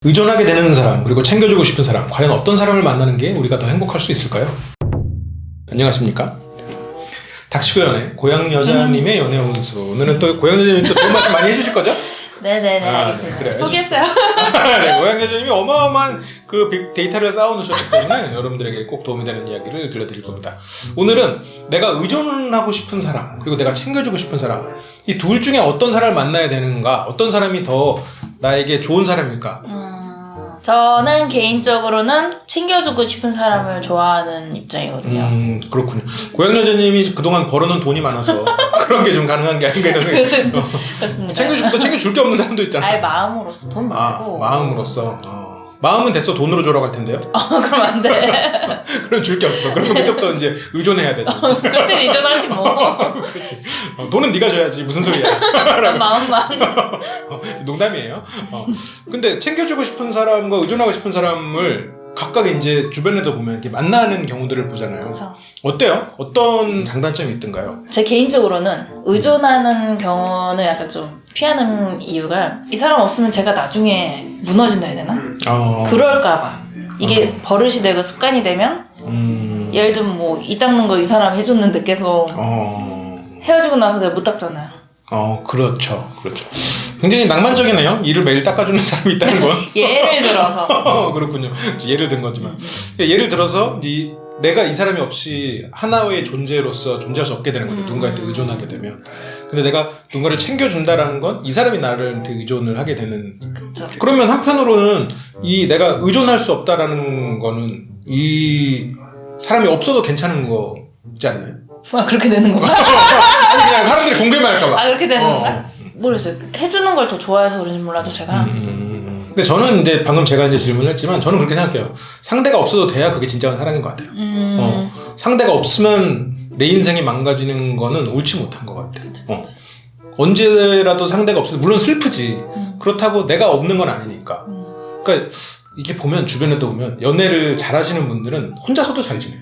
의존하게 되는 사람, 그리고 챙겨주고 싶은 사람, 과연 어떤 사람을 만나는 게 우리가 더 행복할 수 있을까요? 안녕하십니까? 닥치고연애 고향여자님의 연애운수. 오늘은 또 고향여자님이 또 좋은 말씀 많이 해주실 거죠? 네네네, 알겠습니다. 네, 그래요. 포기했어요. 네, 고향여자님이 어마어마한 그 데이터를 쌓아놓으셨기 때문에 여러분들에게 꼭 도움이 되는 이야기를 들려드릴 겁니다. 오늘은 내가 의존하고 싶은 사람, 그리고 내가 챙겨주고 싶은 사람, 이 둘 중에 어떤 사람을 만나야 되는가, 어떤 사람이 더 나에게 좋은 사람일까? 저는 개인적으로는 챙겨주고 싶은 사람을 좋아하는 입장이거든요. 그렇군요. 고향여자님이 그동안 벌어놓은 돈이 많아서 그런 게 좀 가능한 게 아닌가 이런 생각이 들어요. 그렇습니다. 챙겨줄 게 없는 사람도 있잖아. 아예 마음으로서 돈 말고. 마음으로서. 마음은 됐어. 돈으로 줘라고 할 텐데요. 그럼 안 돼. 그럼 줄 게 없어. 그러면 그때부터 이제 의존해야 되죠. 그때 이전하지 뭐. 그렇지. 돈은 네가 줘야지. 무슨 소리야. 난 마음만. 농담이에요. 근데 챙겨주고 싶은 사람과 의존하고 싶은 사람을 각각 이제 주변에도 보면 이렇게 만나는 경우들을 보잖아요. 그렇죠. 어때요? 어떤 장단점이 있던가요? 제 개인적으로는 의존하는 경우는 약간 좀 피하는 이유가 이 사람 없으면 제가 나중에 무너진다 해야 되나? 그럴까봐. 이게 버릇이 되고 습관이 되면 예를 들면 뭐 이 닦는 거 이 사람 해줬는데 계속 헤어지고 나서 내가 못 닦잖아요. 그렇죠. 굉장히 낭만적이네요. 이를 매일 닦아주는 사람이 있다는 건. 예를 들어서. 그렇군요. 예를 든 거지만. 예를 들어서 내가 이 사람이 없이 하나의 존재로서 존재할 수 없게 되는 거죠. 누군가한테 의존하게 되면. 근데 내가 누군가를 챙겨준다라는 건 이 사람이 나한테 의존을 하게 되는. 그쵸. 그러면 한편으로는 내가 의존할 수 없다라는 거는 이 사람이 없어도 괜찮은 거지 않나요? 그렇게 되는 건가? 아니 그냥 사람들이 궁금해할까 봐. 그렇게 되는 건가? 모르겠어요. 해주는 걸 더 좋아해서 그런지 몰라도 제가. 근데 저는 이제 방금 제가 이제 질문을 했지만 저는 그렇게 생각해요. 상대가 없어도 돼야 그게 진정한 사랑인 것 같아요. 상대가 없으면 내 인생이 망가지는 거는 옳지 못한 것 같아요. 언제라도 상대가 없어도 물론 슬프지. 그렇다고 내가 없는 건 아니니까. 그러니까 이게 보면 주변에도 보면 연애를 잘하시는 분들은 혼자서도 잘 지내요.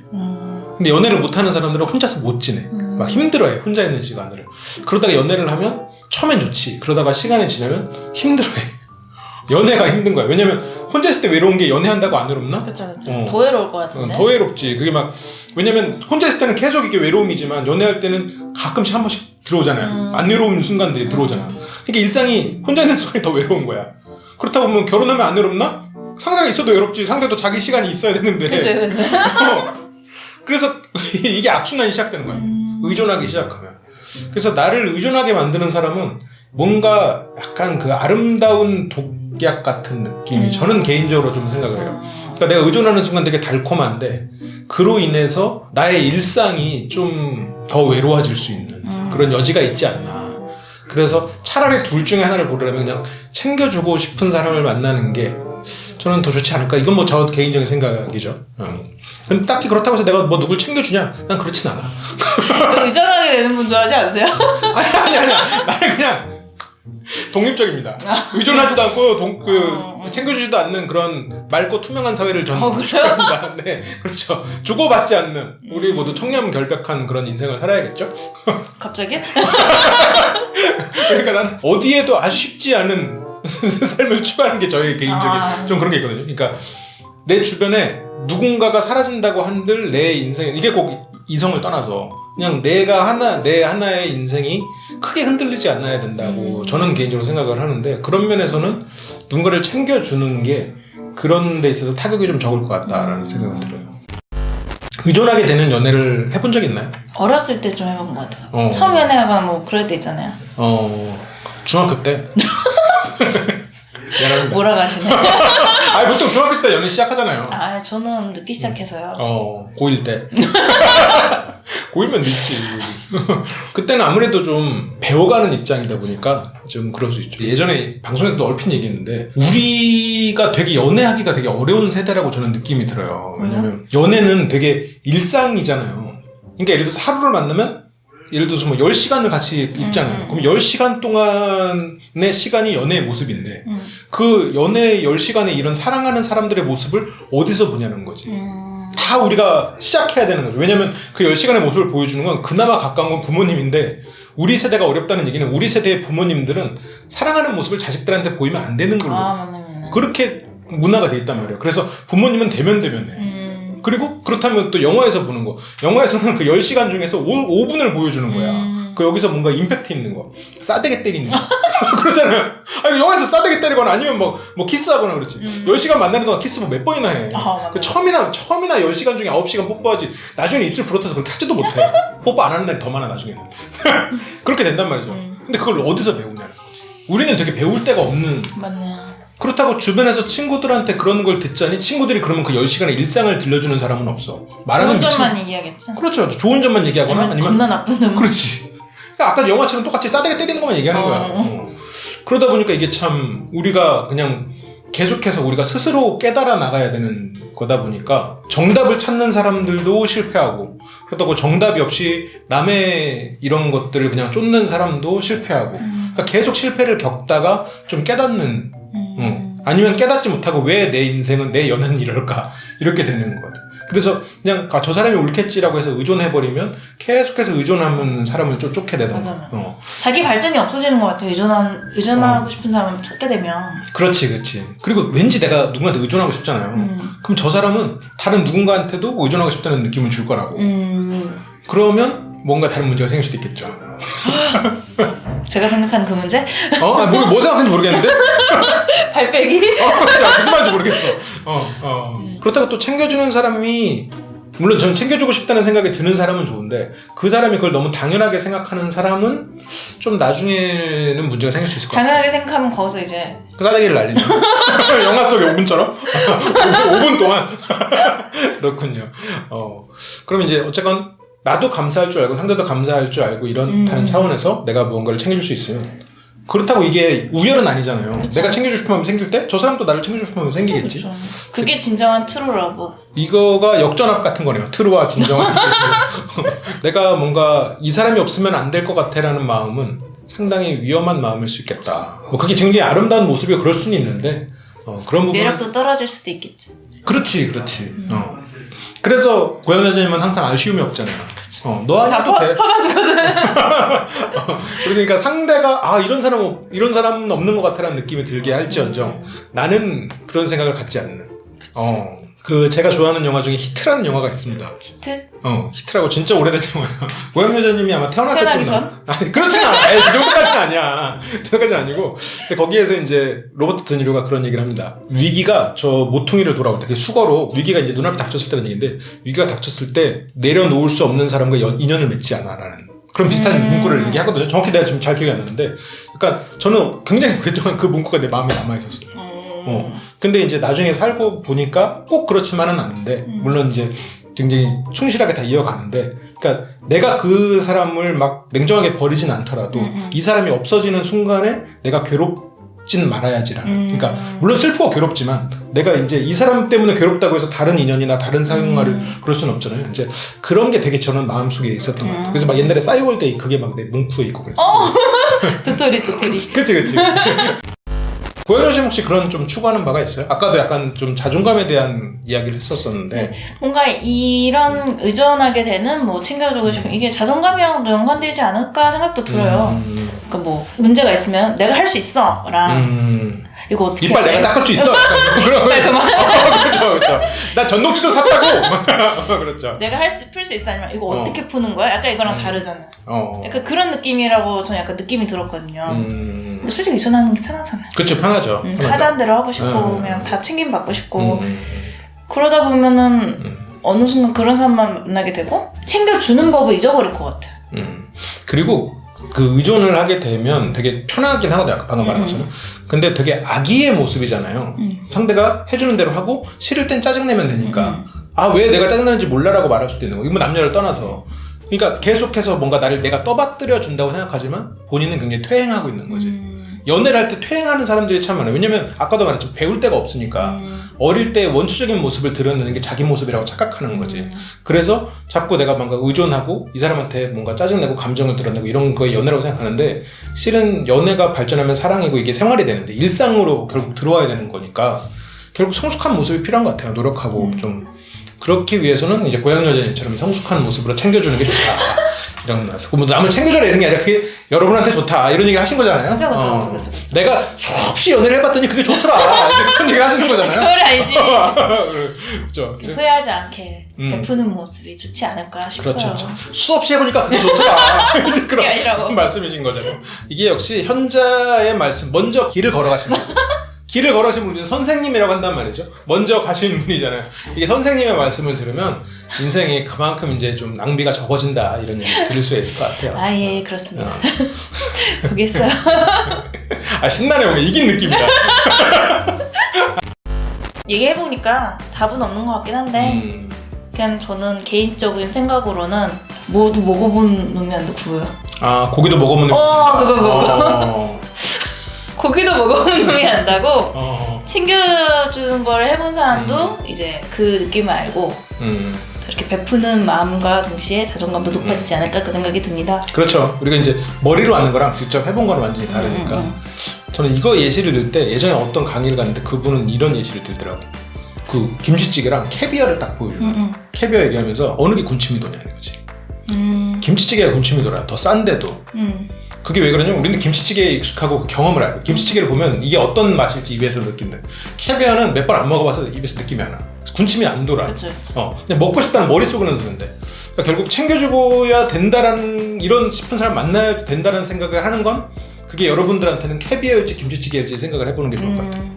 근데 연애를 못하는 사람들은 혼자서 못 지내. 막 힘들어해. 혼자 있는 시간을. 그러다가 연애를 하면 처음엔 좋지. 그러다가 시간이 지나면 힘들어해. 연애가 힘든 거야. 왜냐면 혼자 있을 때 외로운 게 연애한다고 안 외롭나? 그쵸. 더 외로울 것 같은데. 더 외롭지. 그게 막 왜냐면 혼자 있을 때는 계속 이게 외로움이지만 연애할 때는 가끔씩 한 번씩 들어오잖아요. 안 외로운 순간들이 들어오잖아. 그러니까 일상이 혼자 있는 순간이 더 외로운 거야. 그렇다고 보면 결혼하면 안 외롭나? 상대가 있어도 외롭지. 상대도 자기 시간이 있어야 되는데. 그쵸. 그래서 이게 악순환이 시작되는 거야. 의존하기 시작하면. 그래서 나를 의존하게 만드는 사람은 뭔가 약간 그 아름다운 독약 같은 느낌이 저는 개인적으로 좀 생각을 해요. 그러니까 내가 의존하는 순간 되게 달콤한데 그로 인해서 나의 일상이 좀 더 외로워질 수 있는 그런 여지가 있지 않나. 그래서 차라리 둘 중에 하나를 고르라면 그냥 챙겨주고 싶은 사람을 만나는 게 저는 더 좋지 않을까. 이건 뭐 저 개인적인 생각이죠. 근데 딱히 그렇다고 해서 내가 뭐 누굴 챙겨주냐? 난 그렇진 않아. 의존하게 되는 분 좋아하지 않으세요? 아니. 나는 그냥 독립적입니다. 의존하지도 않고 챙겨주지도 않는 그런 맑고 투명한 사회를 저는 추구합니다. 네, 그렇죠. 주고받지 않는 우리 모두 청렴결백한 그런 인생을 살아야겠죠. 갑자기? 그러니까 난 어디에도 아쉽지 않은 삶을 추구하는 게 저의 개인적인 좀 그런 게 있거든요. 그러니까 내 주변에 누군가가 사라진다고 한들 내 인생 이게 꼭 이성을 떠나서 그냥 내 하나의 인생이 크게 흔들리지 않아야 된다고 저는 개인적으로 생각을 하는데 그런 면에서는 누군가를 챙겨주는 게 그런 데 있어서 타격이 좀 적을 것 같다라는 생각은 들어요. 의존하게 되는 연애를 해본 적 있나요? 어렸을 때 좀 해본 것 같아요. 처음 연애하거나 뭐 그럴 때 있잖아요. 중학교 때. 미안합니다. 뭐라고 하시네. 보통 중학교 때 연애 시작하잖아요. 저는 늦게 시작해서요. 고1 때. 고1면 늦지. 그때는 아무래도 좀 배워가는 입장이다 보니까 좀 그럴 수 있죠. 예전에 방송에도 얼핏 얘기했는데 우리가 되게 연애하기가 되게 어려운 세대라고 저는 느낌이 들어요. 왜냐면 연애는 되게 일상이잖아요. 그러니까 예를 들어서 하루를 만나면 예를 들어서 뭐 10시간을 같이 있잖아요. 그럼 10시간 동안의 시간이 연애의 모습인데 그 연애의 10시간에 이런 사랑하는 사람들의 모습을 어디서 보냐는 거지. 다 우리가 시작해야 되는 거죠. 왜냐면 그 10시간의 모습을 보여주는 건 그나마 가까운 건 부모님인데 우리 세대가 어렵다는 얘기는 우리 세대의 부모님들은 사랑하는 모습을 자식들한테 보이면 안 되는 걸로 맞네. 그렇게 문화가 돼 있단 말이에요. 그래서 부모님은 대면해. 그리고 그렇다면 또 영화에서 보는 거. 영화에서는 그 10시간 중에서 5분을 보여주는 거야. 그 여기서 뭔가 임팩트 있는 거. 싸대게 때리는 거. 그러잖아요. 아니, 영화에서 싸대게 때리거나 아니면 뭐 키스하거나 그렇지. 10시간 만나는 동안 키스 뭐 몇 번이나 해. 그 처음이나 10시간 중에 9시간 뽀뽀하지. 나중에 입술 부러뜨려서 그렇게 하지도 못해. 뽀뽀 안 하는 날이 더 많아, 나중에는. 그렇게 된단 말이죠. 근데 그걸 어디서 배우냐는 거지. 우리는 되게 배울 데가 없는. 맞네. 그렇다고 주변에서 친구들한테 그런 걸 듣자니 친구들이 그러면 그 10시간의 일상을 들려주는 사람은 없어. 말하는 좋은 점만 얘기하겠지. 그렇죠. 좋은 점만 얘기하거나 아니면 겁나 나쁜 점. 그렇지. 그러니까 아까 영화처럼 똑같이 싸대게 때리는 것만 얘기하는 거야. 그러다 보니까 이게 참 우리가 그냥 계속해서 우리가 스스로 깨달아 나가야 되는 거다 보니까 정답을 찾는 사람들도 실패하고 그렇다고 정답이 없이 남의 이런 것들을 그냥 쫓는 사람도 실패하고 그러니까 계속 실패를 겪다가 좀 깨닫는 아니면 깨닫지 못하고 왜 내 인생은 내 연애는 이럴까 이렇게 되는 것 같아요. 그래서 그냥 저 사람이 옳겠지라고 해서 의존해버리면 계속해서 의존하면 사람을 쫓게 되던가. 자기 발전이 없어지는 것 같아. 의존하고 싶은 사람을 찾게 되면. 그렇지. 그리고 왠지 내가 누군가한테 의존하고 싶잖아요. 그럼 저 사람은 다른 누군가한테도 의존하고 싶다는 느낌을 줄 거라고. 그러면 뭔가 다른 문제가 생길 수도 있겠죠. 제가 생각하는 그 문제? 뭐 생각하는지 모르겠는데? 발빼기? 무슨 말인지 모르겠어. 그렇다고 또 챙겨주는 사람이, 물론 저는 챙겨주고 싶다는 생각이 드는 사람은 좋은데, 그 사람이 그걸 너무 당연하게 생각하는 사람은 좀 나중에는 문제가 생길 수 있을 것 같아요. 당연하게 생각하면 거기서 이제. 그 싸대기를 날리는. 영화 속의 5분처럼? 5분 동안? 그렇군요. 그럼 이제 어쨌건, 나도 감사할 줄 알고 상대도 감사할 줄 알고 이런 차원에서 내가 무언가를 챙겨줄 수 있으면 그렇다고 이게 우열은 아니잖아요. 그쵸. 내가 챙겨주고 싶은 마음이 생길 때 저 사람도 나를 챙겨주고 싶은 마음이 생기겠지. 그쵸. 그게 진정한 트루 러브. 이거가 역전압 같은 거네요. 트루와 진정한. 내가 뭔가 이 사람이 없으면 안 될 것 같아라는 마음은 상당히 위험한 마음일 수 있겠다. 뭐 그게 굉장히 아름다운 모습이고 그럴 수는 있는데 그런 부분 매력도 떨어질 수도 있겠지. 그렇지. 그래서 고양여자님은 항상 아쉬움이 없잖아요. 너 아니어도 돼. 퍼가지거든. 그러니까 상대가 이런 사람은 없는 것 같아라는 느낌이 들게 할지언정 나는 그런 생각을 갖지 않는. 그 제가 좋아하는 영화 중에 히트라는 영화가 있습니다. 히트? 히트라고 진짜 오래된 영화야. 고양여자님이 아마 태어나기 전? 아니 그렇진 않아. 그 정도까지는 아니야. 그 정도까지는 아니고. 근데 거기에서 이제 로버트 드니로가 그런 얘기를 합니다. 위기가 저 모퉁이를 돌아올 때, 그 수거로 위기가 이제 눈앞에 닥쳤을 때는 얘기인데 위기가 닥쳤을 때 내려놓을 수 없는 사람과 인연을 맺지 않아라는 그런 비슷한 문구를 얘기하거든요. 정확히 내가 지금 잘 기억이 안 나는데, 그러니까 저는 굉장히 오랫동안 그 문구가 내 마음에 남아 있었어요. 근데 이제 나중에 살고 보니까 꼭 그렇지만은 않은데, 물론 이제 굉장히 충실하게 다 이어가는데, 그러니까 내가 그 사람을 막 냉정하게 버리진 않더라도 이 사람이 없어지는 순간에 내가 괴롭진 말아야지라는. 그러니까 물론 슬프고 괴롭지만 내가 이제 이 사람 때문에 괴롭다고 해서 다른 인연이나 다른 생활을 그럴 수는 없잖아요. 이제 그런 게 되게 저는 마음속에 있었던 것 같아요. 그래서 막 옛날에 싸이월데이 그게 막 내 문구에 있고 그랬어요. 도토리. 그치. 고현우씨 혹시 그런 좀 추구하는 바가 있어요? 아까도 약간 좀 자존감에 대한 이야기를 했었었는데. 뭔가 이런 의존하게 되는 뭐 챙겨주고 싶은 이게 자존감이랑도 연관되지 않을까 생각도 들어요. 그러니까 뭐 문제가 있으면 내가 할 수 있어 랑 이거 어떻게 이빨 내가 닦을 수 있어? 이빨 그만. 그렇죠. 나 전동치도 샀다고. 그렇죠. 내가 풀 수 있어 아니면 이거 어떻게 푸는 거야? 약간 이거랑 다르잖아. 약간 그런 느낌이라고 저는 약간 느낌이 들었거든요. 근데 솔직히 의존하는 게 편하잖아요. 그렇죠, 편하죠. 하자는 대로 하고 싶고 그냥 다 챙김 받고 싶고 그러다 보면은 어느 순간 그런 사람만 만나게 되고 챙겨주는 법을 잊어버릴 것 같아요. 그리고 그 의존을 하게 되면 되게 편하긴 하거든요. 아까 방금 말한 것처럼. 근데 되게 악의의 모습이잖아요. 상대가 해주는 대로 하고 싫을 땐 짜증내면 되니까 왜 내가 짜증나는지 몰라라고 말할 수도 있는 거. 이거 뭐 남녀를 떠나서. 그러니까 계속해서 뭔가 나를 내가 떠받들여 준다고 생각하지만 본인은 굉장히 퇴행하고 있는 거지. 연애를 할 때 퇴행하는 사람들이 참 많아요. 왜냐면 아까도 말했죠. 배울 데가 없으니까 어릴 때 원초적인 모습을 드러내는 게 자기 모습이라고 착각하는 거지. 그래서 자꾸 내가 뭔가 의존하고 이 사람한테 뭔가 짜증내고 감정을 드러내고 이런 거에 연애라고 생각하는데, 실은 연애가 발전하면 사랑이고 이게 생활이 되는데 일상으로 결국 들어와야 되는 거니까 결국 성숙한 모습이 필요한 것 같아요. 노력하고 좀. 그렇기 위해서는 이제 고양여자님처럼 성숙한 모습으로 챙겨주는 게 좋다. 이런 말씀. 뭐 남을 챙겨줘라 이런 게 아니라 그게 여러분한테 좋다 이런 얘기 하신 거잖아요. 그쵸. 내가 수없이 연애를 해봤더니 그게 좋더라. 이제 그런 얘기 하시는 거잖아요. 그걸 알지. 그렇죠. 후회하지 않게 베푸는 모습이 좋지 않을까 싶어요. 그렇죠. 수없이 해보니까 그게 좋더라. 그런 말씀이신 거잖아요. 이게 역시 현자의 말씀. 먼저 길을 걸어가신 분. 길을 걸어가신 분은 선생님이라고 한단 말이죠. 먼저 가시는 분이잖아요. 이게 선생님의 말씀을 들으면 인생이 그만큼 이제 좀 낭비가 적어진다 이런 얘기 들을 수 있을 것 같아요. 아, 예, 그렇습니다. 보겠어요. 아, 신나네. 뭔가 이긴 느낌이다. 얘기해보니까 답은 없는 것 같긴 한데 그냥 저는 개인적인 생각으로는 모두 먹어본 놈이 안 돼 구워요. 아, 고기도 먹어본 놈이 그거. 고기도 먹어본 놈이 안다고 챙겨주는 걸 해본 사람도 이제 그 느낌을 알고 이렇게 베푸는 마음과 동시에 자존감도 높아지지 않을까 그 생각이 듭니다. 그렇죠. 우리가 이제 머리로 아는 거랑 직접 해본 거랑 완전히 다르니까. 저는 이거 예시를 들 때 예전에 어떤 강의를 갔는데 그분은 이런 예시를 들더라고. 그 김치찌개랑 캐비어를 딱 보여주는 캐비어 얘기하면서 어느 게 군침이 도냐는 거지. 김치찌개가 군침이 돌아요. 더 싼데도. 그게 왜 그러냐면 우리는 김치찌개에 익숙하고 그 경험을 알고 김치찌개를 보면 이게 어떤 맛일지 입에서 느낀다. 캐비어는 몇 번 안 먹어봐서 입에서 느낌이 안 나. 군침이 안 돌아. 그쵸. 그냥 먹고 싶다는 머릿속으로는 드는데 그러니까 결국 챙겨주고야 된다라는 이런 싶은 사람 만나야 된다는 생각을 하는 건 그게 여러분들한테는 캐비어일지 김치찌개일지 생각을 해보는 게 좋을 것 같아요.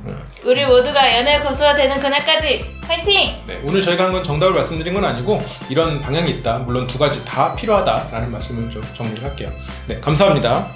우리 모두가 연애 고수가 되는 그날까지 파이팅! 네, 오늘 저희가 한 건 정답을 말씀드린 건 아니고 이런 방향이 있다. 물론 두 가지 다 필요하다라는 말씀을 좀 정리를 할게요. 네, 감사합니다.